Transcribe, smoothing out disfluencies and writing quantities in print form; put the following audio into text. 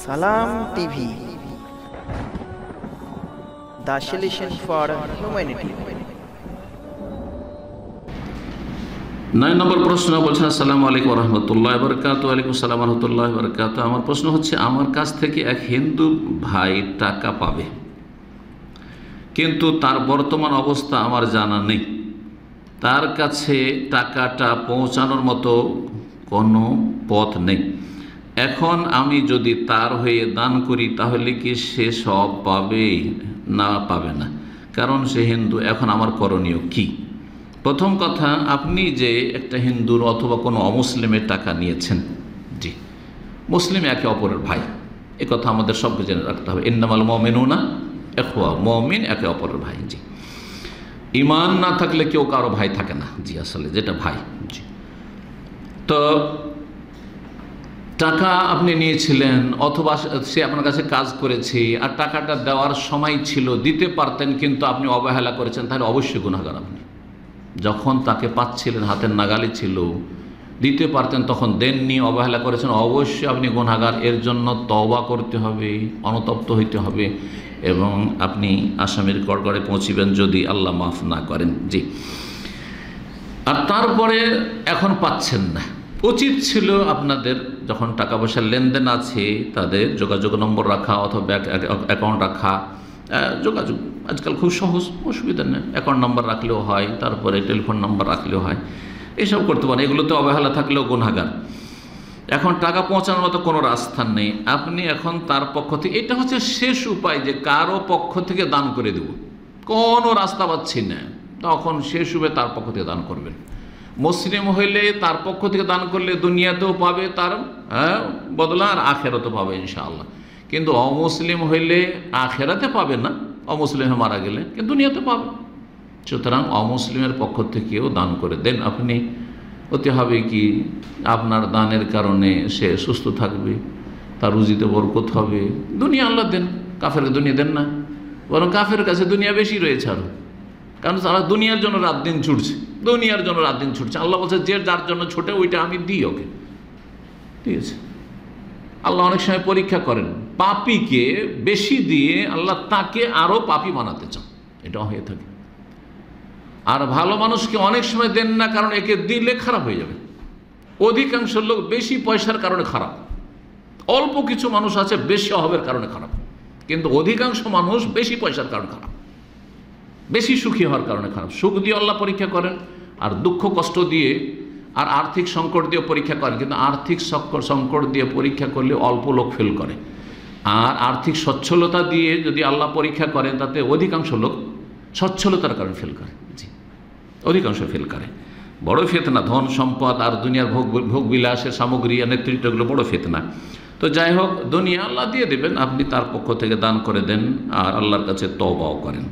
সালাম TV, the solution for humanity। 9 নম্বর প্রশ্ন বলছেন, আসসালামু আলাইকুম ওয়া রাহমাতুল্লাহি ওয়া বারাকাতুহু। ওয়া আলাইকুম আসসালাম ওয়া রাহমাতুল্লাহি ওয়া বারাকাতুহু। আমার প্রশ্ন হচ্ছে, আমার কাছ থেকে এক হিন্দু ভাই টাকা পাবে, কিন্তু তার বর্তমান অবস্থা আমার জানা নেই। তার কাছে টাকাটা পৌঁছানোর মতো কোনো পথ নেই। এখন আমি যদি তার হয়ে দান করি তাহলে কি সে সব পাবে না পাবে না? কারণ সে হিন্দু। এখন আমার করণীয় কি? প্রথম কথা, আপনি যে একটা হিন্দুর অথবা কোনো অমুসলিমের টাকা নিয়েছেন, জি, মুসলিম একে অপরের ভাই, এ কথা আমাদের সবকে জেনে রাখতে হবে। ইন্নামাল মুমিনুনা ইখওয়া, মুমিন একে অপরের ভাই। জি, ঈমান না থাকলে কেউ কারো ভাই থাকে না। জি, আসলে যেটা ভাই। জি, তো টাকা আপনি নিয়েছিলেন অথবা সে আপনার কাছে কাজ করেছে আর টাকাটা দেওয়ার সময় ছিল, দিতে পারতেন কিন্তু আপনি অবহেলা করেছেন, তাহলে অবশ্যই গুনাহগার আপনি। যখন তাকে পাচ্ছিলেন, হাতের নাগালে ছিল, দিতে পারতেন, তখন দেননি, অবহেলা করেছেন, অবশ্যই আপনি গুনাহগার। এর জন্য তওবা করতে হবে, অনুতপ্ত হইতে হবে এবং আপনি আসামির কড়গড়ে পৌঁছিবেন যদি আল্লাহ মাফ না করেন। জি, আর তারপরে এখন পাচ্ছেন না, উচিত ছিল আপনাদের যখন টাকা পয়সার লেনদেন আছে তাদের যোগাযোগ নম্বর রাখা অথবা ব্যাংক অ্যাকাউন্ট রাখা। যোগাযোগ আজকাল খুব সহজ, অসুবিধা নেই, অ্যাকাউন্ট নাম্বার রাখলেও হয়, তারপরে টেলিফোন নাম্বার রাখলেও হয়, এইসব করতে পারেন। এগুলোতে অবহেলা থাকলেও গুনাহগার। এখন টাকা পৌঁছানোর মতো কোনো রাস্তা নেই, আপনি এখন তার পক্ষ থেকে, এটা হচ্ছে শেষ উপায় যে কারো পক্ষ থেকে দান করে দেব, কোনো রাস্তা পাচ্ছি না, তখন শেষ উপায় তার পক্ষ থেকে দান করবেন। মুসলিম হইলে তার পক্ষ থেকে দান করলে দুনিয়াতেও পাবে তার বদলা, আর আখেরাতেও পাবে ইনশাআল্লাহ। কিন্তু অমুসলিম হইলে আখেরাতে পাবে না, অমুসলিম মারা গেলে, কিন্তু দুনিয়াতে পাবে। সুতরাং অমুসলিমের পক্ষ থেকেও দান করে দেন আপনি। হতে হবে কি, আপনার দানের কারণে সে সুস্থ থাকবে, তার রুজিতে বরকত হবে। দুনিয়া আল্লাহ দেন, কাফেরকে দুনিয়া দেন না, বরং কাফের কাছে দুনিয়া বেশি রয়েছে আরো, কারণ তারা দুনিয়ার জন্য রাত দিন ছুটছে, দুনিয়ার জন্য রাত দিন ছুটছে। আল্লাহ বলছে, যে যার জন্য ছোটে ওইটা আমি দিই ওকে। ঠিক আছে, আল্লাহ অনেক সময় পরীক্ষা করেন, পাপীকে বেশি দিয়ে আল্লাহ তাকে আরো পাপী বানাতে চান, এটা হয়ে থাকে। আর ভালো মানুষকে অনেক সময় দেন না, কারণ একে দিলে খারাপ হয়ে যাবে। অধিকাংশ লোক বেশি পয়সার কারণে খারাপ, অল্প কিছু মানুষ আছে বেশি অভাবের কারণে খারাপ, কিন্তু অধিকাংশ মানুষ বেশি পয়সার কারণে খারাপ, বেশি সুখী হওয়ার কারণে খারাপ। সুখ দিয়ে আল্লাহ পরীক্ষা করেন, আর দুঃখ কষ্ট দিয়ে আর আর্থিক সংকট দিয়ে পরীক্ষা করেন। কিন্তু আর্থিক সংকট দিয়ে পরীক্ষা করলে অল্প লোক ফেল করে, আর আর্থিক সচ্ছলতা দিয়ে যদি আল্লাহ পরীক্ষা করেন তাতে অধিকাংশ লোক সচ্ছলতার কারণে ফেল করে। জি, অধিকাংশ ফেল করে। বড় ফিতনা, ধন সম্পদ আর দুনিয়ার ভোগ বিলাসের সামগ্রী আর নেতৃত্বগুলো বড় ফিতনা। তো যাই হোক, দুনিয়া আল্লাহ দিয়ে দেবেন, আপনি তার পক্ষ থেকে দান করে দেন আর আল্লাহর কাছে তওবাও করেন।